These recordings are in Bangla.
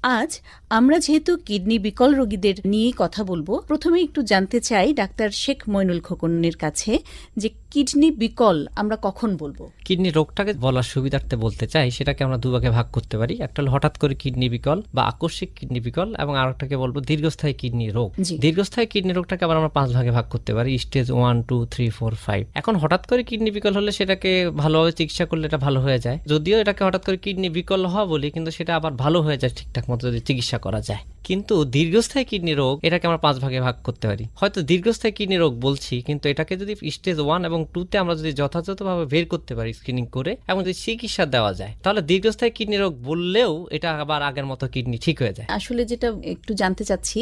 আজ আমরা যেহেতু কিডনি বিকল রোগীদের নিয়ে কথা বলবো, প্রথমে একটু জানতে চাই ডাক্তার শেখ মইনুল খোকনের কাছে যে কিডনি বিকল আমরা কখন বলবো? কিডনি রোগটাকে বলার সুবিধার্থে বলতে চাই, সেটাকে আমরা দুভাগে ভাগ করতে পারি। একটা হলো হঠাৎ করে কিডনি বিকল বা আকস্মিক কিডনি বিকল, এবং আরেকটাকে বলবো দীর্ঘস্থায়ী কিডনি রোগ। দীর্ঘস্থায়ী কিডনি রোগটাকে আবার আমরা 5 ভাগে ভাগ করতে পারি, স্টেজ 1, 2, 3, 4, 5। এখন হঠাৎ করে কিডনি বিকল হলে সেটাকে ভালোভাবে চিকিৎসা করলে এটা ভালো হয়ে যায়। যদিও এটাকে হঠাৎ করে কিডনি বিকল হওয়া বলি, কিন্তু সেটা আবার ভালো হয়ে যায় ঠিকঠাক মতো যদি চিকিৎসা করা যায়। কিন্তু দীর্ঘস্থায়ী কিডনি রোগ এটাকে আমরা 5 ভাগে ভাগ করতে পারি। হয়তো দীর্ঘস্থায়ী কিডনি রোগ বলছি, কিন্তু এটাকে যদি স্টেজ 1 এবং 2-তে আমরা যদি যথাযথভাবে বের করতে পারি স্ক্রিনিং করে এবং যদি চিকিৎসা দেওয়া যায়, তাহলে দীর্ঘস্থায়ী কিডনি রোগ বললেও এটা আবার আগের মতো কিডনি ঠিক হয়ে যায়। আসলে যেটা একটু জানতে চাচ্ছি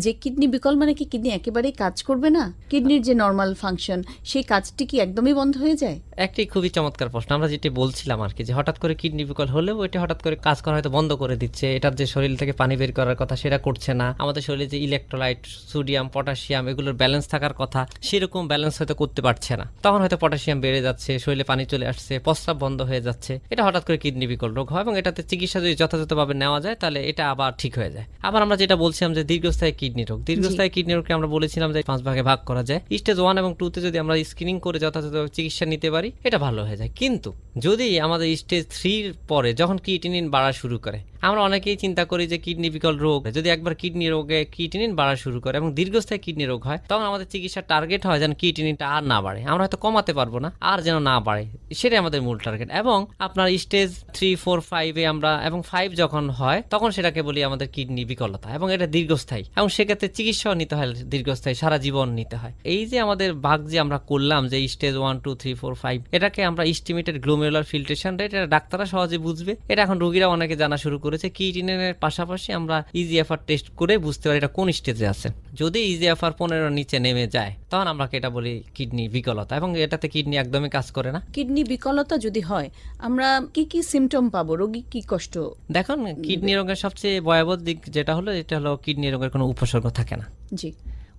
যে কিডনি বিকল মানে কি কিডনি একেবারেই কাজ করবে না? কিডনির যে নরমাল ফাংশন সেই কাজটি কি একদমই বন্ধ হয়ে যায়? একটি খুবই চমৎকার প্রশ্ন। আমরা যেটি বলছিলাম আর কি, যে হঠাৎ করে কিডনি বিকল হলেও এটা হঠাৎ করে কাজ করা হয়তো বন্ধ করে দিচ্ছে, এটার যে শরীর থেকে পানি বের করার কথা সেটা করছে না, আমাদের শরীরে যে ইলেকট্রোলাইট, সোডিয়াম, পটাশিয়াম এগুলোর ব্যালেন্স থাকার কথা সেরকম ব্যালেন্স হয়তো করতে পারছে না। তখন হয়তো পটাশিয়াম বেড়ে যাচ্ছে, শরীরে পানি চলে আসছে, প্রস্রাব বন্ধ হয়ে যাচ্ছে। এটা হঠাৎ করে কিডনি বিকল রোগ হয় এবং এটাতে চিকিৎসা যদি যথাযথভাবে নেওয়া যায় তাহলে এটা আবার ঠিক হয়ে যায়। আবার আমরা যেটা বলছিলাম যে দীর্ঘস্থায়ী কিডনি রোগ, দীর্ঘস্থায়ী কিডনি রোগকে আমরা বলেছিলাম যে 5 ভাগে ভাগ করা যায়। স্টেজ 1 এবং 2-তে যদি আমরা স্ক্রিনিং করে যথাযথভাবে চিকিৎসা নিতে পারি এটা ভালো হয়ে যায়। কিন্তু যদি আমাদের স্টেজ 3-র পরে যখন ক্রিয়েটিনিন বাড়া শুরু করে, আমরা অনেকেই চিন্তা করি যে কিডনি বিকল রোগ যদি একবার কিডনি রোগে ক্রিয়েটিনিন বাড়া শুরু করে এবং দীর্ঘস্থায়ী কিডনি রোগ হয়, তখন আমাদের চিকিৎসার টার্গেট হয় যেন ক্রিয়েটিনিনটা আর না বাড়ে, আমরা হয়তো কমাতে পারবো না, আর যেন না বাড়ে, সেটাই আমাদের মূল টার্গেট। এবং আপনার স্টেজ 3, 4, 5-এ আমরা এবং 5 যখন হয় তখন সেটাকে বলি আমাদের কিডনি বিকলতা, এবং এটা দীর্ঘস্থায়ী এবং সেক্ষেত্রে চিকিৎসাও নিতে হয় দীর্ঘস্থায়ী, সারা জীবন নিতে হয়। এই যে আমাদের ভাগ যে আমরা করলাম যে স্টেজ 1, 2, 3, 4, 5, এটাকে আমরা এস্টিমেটেড গ্লোমেরুলার ফিল্ট্রেশন রেট, এটা ডাক্তাররা সহজে বুঝবে। এটা এখন রোগীরা অনেকে জানা শুরু করেছে। ক্রিয়েটিনিনের পাশাপাশি আমরা ইজিএফআর টেস্ট করে বুঝতে পারি এটা কোন স্টেজে আছে। যদি ইজিএফআর 15 নিচে নেমে যায় তখন আমরা এটা বলি কিডনি বিকলতা, এবং এটাতে কিডনি একদমই কাজ করে না। কিডনি বিকলতা যদি হয় আমরা কি কি সিমটম পাবো? রোগী কি কষ্ট? দেখুন, কিডনি রোগের সবচেয়ে ভয়াবহ দিক যেটা হলো, এটা হলো কিডনি রোগের কোনো উপসর্গ থাকে না। জি,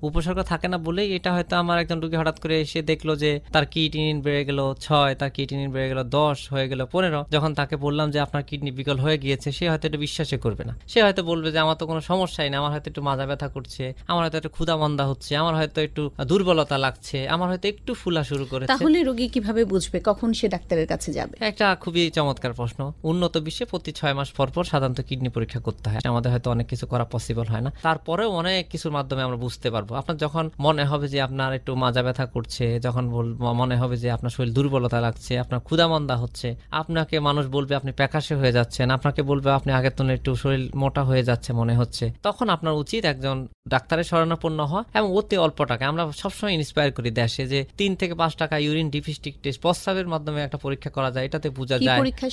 উপসর্গ থাকে না বলেই এটা হয়তো আমার একজন রোগী হঠাৎ করে এসে দেখলো যে তার ক্রিয়েটিনিন বেড়ে গেল 6, তার ক্রিয়েটিনিন বেড়ে গেল 10, হয়ে গেল 15। যখন তাকে বললাম যে আপনার কিডনি বিকল হয়ে গিয়েছে, সে হয়তো এটা বিশ্বাসই করবে না। সে হয়তো বলবে যে আমার তো কোনো সমস্যাই না, আমার হয়তো একটু মাজা ব্যথা করছে, আমার হয়তো একটু ক্ষুধা মন্দা হচ্ছে, আমার হয়তো একটু দুর্বলতা লাগছে, আমার হয়তো একটু ফুলা শুরু করেছে। তাহলে রোগী কিভাবে বুঝবে কখন সে ডাক্তারের কাছে যাবে? একটা খুবই চমৎকার প্রশ্ন। উন্নত বিশ্বে প্রতি 6 মাস পর পর সাধারণত কিডনি পরীক্ষা করতে হয়। আমাদের হয়তো অনেক কিছু করা পসিবল হয় না, তারপরেও অনেক কিছুর মাধ্যমে আমরা বুঝতে পারবো। আপনার যখন মনে হবে যে আপনার একটু মাজা ব্যথা করছে, যখন মনে হবে যে আপনার শরীর দুর্বলতা লাগছে, আপনার ক্ষুধা মন্দা হচ্ছে, আপনাকে মানুষ বলবে আপনি প্যাকাশে হয়ে যাচ্ছেন, আপনাকে বলবে আপনি আগের তুলনায় একটু শরীর মোটা হয়ে যাচ্ছে মনে হচ্ছে, তখন আপনার উচিত একজন ডাক্তারের শরণাপন্ন হওয়া। এবং অতি অল্প টাকা, আমরা সবসময় ইন্সপায়ার করি দেশে যে 3 থেকে 5 টাকা ইউরিন ডিফিস্টিক টেস্ট, প্রস্রাবের মাধ্যমে একটা পরীক্ষা করা যায়, এটাতে বোঝা যায়। পরীক্ষা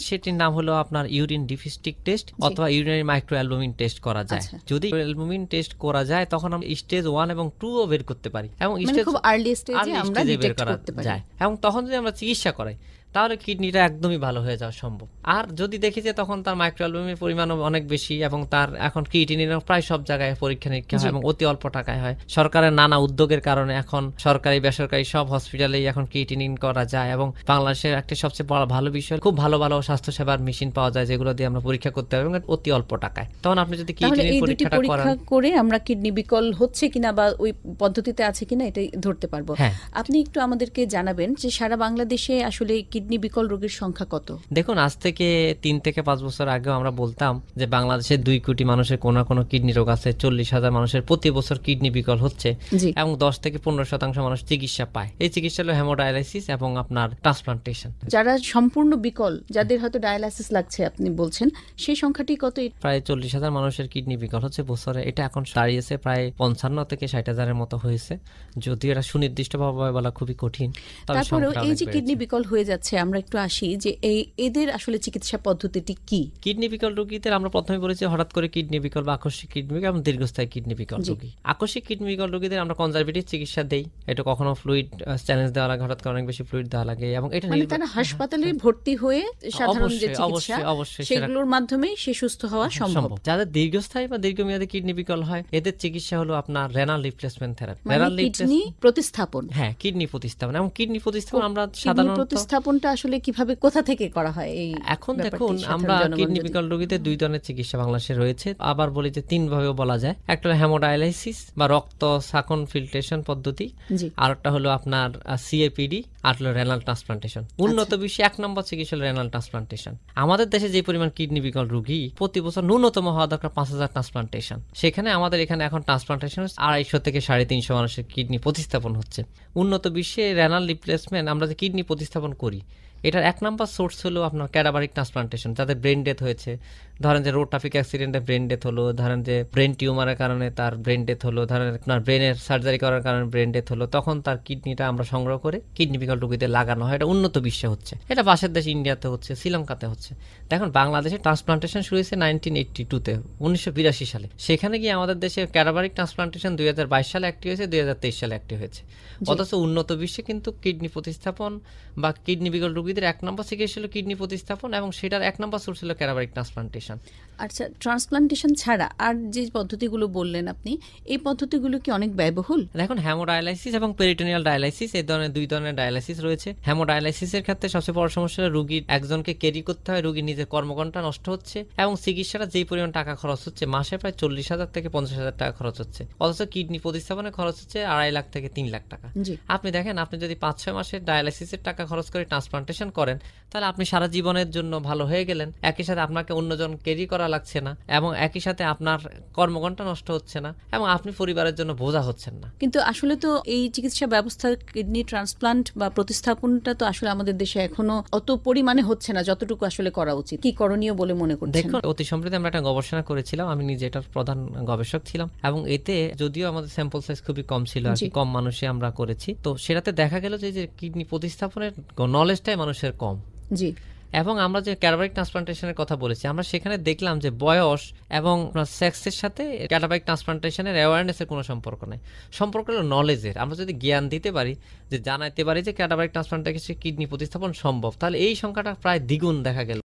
সেটির নাম হলো আপনার ইউরিন ডিফিস্টিক টেস্ট অথবা ইউরিনারি মাইক্রো অ্যালবুমিন টেস্ট করা যায়। যদি অ্যালবুমিন টেস্ট করা যায় তখন আমরা স্টেজ 1 এবং 2 বের করতে পারি, এবং খুব আর্লি স্টেজে আমরা ডিটেক্ট করতে পারি। এবং তখন যদি আমরা চিকিৎসা করাই তাহলে কিডনিটা একদমই ভালো হয়ে যাওয়া সম্ভব। আর যদি দেখি যে তখন তার মাইক্রোঅ্যালবুমিনের পরিমাণও অনেক বেশি এবং তার এখন ক্রিয়েটিনিনও প্রায় সব জায়গায় পরীক্ষা নিরীক্ষা হয় এবং অতি অল্প টাকায় হয়। সরকারের নানা উদ্যোগের কারণে এখন সরকারি বেসরকারি সব হসপিটালেই এখন ক্রিয়েটিনিন করা যায়, এবং বাংলাদেশের একটা সবচেয়ে বড় ভালো বিষয়, খুব ভালো ভালো স্বাস্থ্যসেবার মেশিন পাওয়া যায় যেগুলো দিয়ে আমরা পরীক্ষা করতে পারবো অতি অল্প টাকায়। তখন আপনি যদি ক্রিয়েটিনিন পরীক্ষাটা করে আমরা কিডনি বিকল হচ্ছে কিনা বা ওই পদ্ধতিতে আছে কিনা এটাই ধরতে পারবো। আপনি একটু আমাদেরকে জানাবেন যে সারা বাংলাদেশে আসলে কিডনি বিকল রোগীর সংখ্যা কত? দেখুন, আজ থেকে 3 থেকে 5 বছর আগেও আমরা বলতাম যে বাংলাদেশে 2 কোটি মানুষের কোনো কোনো কিডনি রোগ আছে, 40,000 মানুষের প্রতি বছর কিডনি বিকল হচ্ছে এবং 10 থেকে 15% মানুষ চিকিৎসা পায়। এই চিকিৎসা হলো হেমোডায়ালাইসিস এবং আপনার ট্রান্সপ্লান্টেশন। যারা সম্পূর্ণ বিকল, যাদের হয়তো ডায়ালাইসিস লাগছে আপনি বলছেন, সেই সংখ্যাটি কত? প্রায় 40,000 মানুষের কিডনি বিকল হচ্ছে বছরে। এটা এখন দাঁড়িয়েছে প্রায় 55 থেকে 60,000-এর মতো হয়েছে, যদিও এটা সুনির্দিষ্টভাবে বলা খুবই কঠিন। তারপরেও এই যে কিডনি বিকল হয়ে যাচ্ছে, আমরা একটু আসি যে এদের আসলে চিকিৎসা পদ্ধতিটি কি? কিডনি বিকল রোগীদের আমরা প্রথমে বলেছি হঠাৎ করে কিডনি বিকল বা আকস্মিক কিডনি বিকল এবং দীর্ঘস্থায়ী কিডনি বিকল রোগী। আকস্মিক কিডনি বিকল রোগীদের আমরা কনজারভেটিভ চিকিৎসা দেই। এটা কখনো ফ্লুইড চ্যালেঞ্জ দেওয়া লাগে, হঠাৎ করে অনেক বেশি ফ্লুইড দেওয়া লাগে, এবং এটা তারা হাসপাতালে ভর্তি হয়ে সাধারণ যে চিকিৎসা সেগুলোর মাধ্যমে সে সুস্থ হওয়া সম্ভব। যাদের দীর্ঘস্থায়ী বা দীর্ঘমেয়াদী কিডনি বিকল হয় এদের চিকিৎসা হলো আপনার রেনাল রিপ্লেসমেন্ট থেরাপি, কিডনি প্রতিস্থাপন। হ্যাঁ, কিডনি প্রতিস্থাপন। এবং কিডনি প্রতিস্থাপন আমরা সাধারণত প্রতিস্থাপনটা প্রতিস্থাপনটা আসলে কিভাবে কোথা থেকে করা হয়? এই এখন ব্যাপারটি দেখুন সাধারণ আমরা জনগণ কিডনি যদি- বিকল রোগীদের 2 ধরনের চিকিৎসা বাংলাদেশে রয়েছে, আবার বলি যে 3 ভাবেও বলা যায়। একটা হলো হেমোডায়ালাইসিস বা রক্ত শাকন ফিল্ট্রেশন পদ্ধতি, জি আর একটা হলো আপনার সিএপিডি, আর হলো রেনাল ট্রান্সপ্লান্টেশন। উন্নত বিশ্বে 1 নম্বর চিকিৎসা হলো রেনাল ট্রান্সপ্লান্টেশন। আমাদের দেশে যে পরিমাণ কিডনি বিকল রোগী, প্রতি বছর ন্যূনতম হওয়া দরকার 5,000 ট্রান্সপ্লান্টেশন। সেখানে আমাদের এখানে এখন ট্রান্সপ্লান্টেশন 250 থেকে 350 মানুষের কিডনি প্রতিস্থাপন হচ্ছে। উন্নত বিশ্বে রেনাল রিপ্লেসমেন্ট, আমরা যে কিডনি প্রতিস্থাপন করি, এটার 1 নম্বর সোর্স হলো আপনার ক্যাডাভারিক ট্রান্সপ্লান্টেশন। যাদের ব্রেন ডেথ হয়েছে, ধরেন যে রোড ট্রাফিক অ্যাক্সিডেন্টে ব্রেন ডেথ হলো, ধরেন যে ব্রেন টিউমারের কারণে তার ব্রেন ডেথ হলো, ধরেন আপনার ব্রেনের সার্জারি করার কারণে ব্রেন ডেথ হলো, তখন তার কিডনিটা আমরা সংগ্রহ করে কিডনি বিকল রোগীদের লাগানো হয়। এটা উন্নত বিশ্বে হচ্ছে, এটা পাশের দেশ ইন্ডিয়াতে হচ্ছে, শ্রীলঙ্কাতে হচ্ছে। দেখুন বাংলাদেশে ট্রান্সপ্লান্টেশন শুরু হয়েছে 1982-তে, 1982 সালে। সেখানে গিয়ে আমাদের দেশে ক্যাডাভারিক ট্রান্সপ্লান্টেশন 2022 সালে অ্যাক্টিভ হয়েছে, 2023 সালে অ্যাক্টিভ হয়েছে। অথচ উন্নত বিশ্বে কিন্তু কিডনি প্রতিস্থাপন বা কিডনি বিকল রোগীদের 1 নম্বর চিকিৎসা হলো কিডনি প্রতিস্থাপন, এবং সেটার 1 নম্বর সোর্স হলো ক্যাডাভারিক ট্রান্সপ্লান্টেশন। আচ্ছা, ট্রান্সপ্লান্টেশন ছাড়া আর যে পদ্ধতিগুলো বললেন আপনি, এই পদ্ধতিগুলো কি অনেক ব্যয়বহুল? দেখুন হেমোডায়ালাইসিস এবং পেরিটোনিয়াল ডায়ালাইসিস, এই ধরনের 2 ধরনের ডায়ালাইসিস রয়েছে। হেমোডায়ালাইসিসের ক্ষেত্রে সবচেয়ে বড় সমস্যা হলো রোগীর একজনকে ক্যারি করতে হয়, রোগীর নিজের কর্মঘণ্টা নষ্ট হচ্ছে, এবং চিকিৎসাটা যেই পরিমাণ টাকা খরচ হচ্ছে, মাসে প্রায় 40,000 থেকে 50,000 টাকা খরচ হচ্ছে। অথচ কিডনি প্রতিস্থাপনে খরচ হচ্ছে 2.5 লাখ থেকে 3 লাখ টাকা। জি আপনি দেখেন, আপনি যদি 5-6 মাসের ডায়ালাইসিসের টাকা খরচ করে ট্রান্সপ্লান্টেশন করেন, তাহলে আপনি সারা জীবনের জন্য ভালো হয়ে গেলেন। একই সাথে আপনাকে অন্যজন ক্যারি করা লাগছে না, এবং একই সাথে আপনার কর্মঘণ্টা নষ্ট হচ্ছে না, এবং আপনি পরিবারের জন্য বোঝা হচ্ছেন না। কিন্তু আসলে তো এই চিকিৎসা ব্যবস্থা, কিডনি ট্রান্সপ্লান্ট বা প্রতিস্থাপনটা তো আসলে আমাদের দেশে এখনো অত পরিমাণে হচ্ছে না যতটুকু আসলে করা উচিত। কি করণীয় বলে মনে করছেন? দেখুন অতি সম্প্রতি আমরা একটা গবেষণা করেছিলাম, আমি নিজে এটার প্রধান গবেষক ছিলাম, এবং এতে যদিও আমাদের স্যাম্পল সাইজ খুবই কম ছিল, আর কি কম মানুষে আমরা করেছি, তো সেটাতে দেখা গেল যে কিডনি প্রতিস্থাপনের নলেজটাই মানুষের কম। জি এবং আমরা যে ক্যাডাভারিক ট্রান্সপ্লান্টেশনের কথা বলেছি, আমরা সেখানে দেখলাম যে বয়স এবং সেক্সের সাথে ক্যাডাভারিক ট্রান্সপ্লান্টেশনের অ্যাওয়ারনেসের কোনো সম্পর্ক নেই। সম্পর্ক হলো নলেজের। আমরা যদি জ্ঞান দিতে পারি, যে জানাইতে পারি যে ক্যাডাভারিক ট্রান্সপ্লান্টেশন কিডনি প্রতিস্থাপন সম্ভব, তাহলে এই সংখ্যাটা প্রায় দ্বিগুণ দেখা গেল।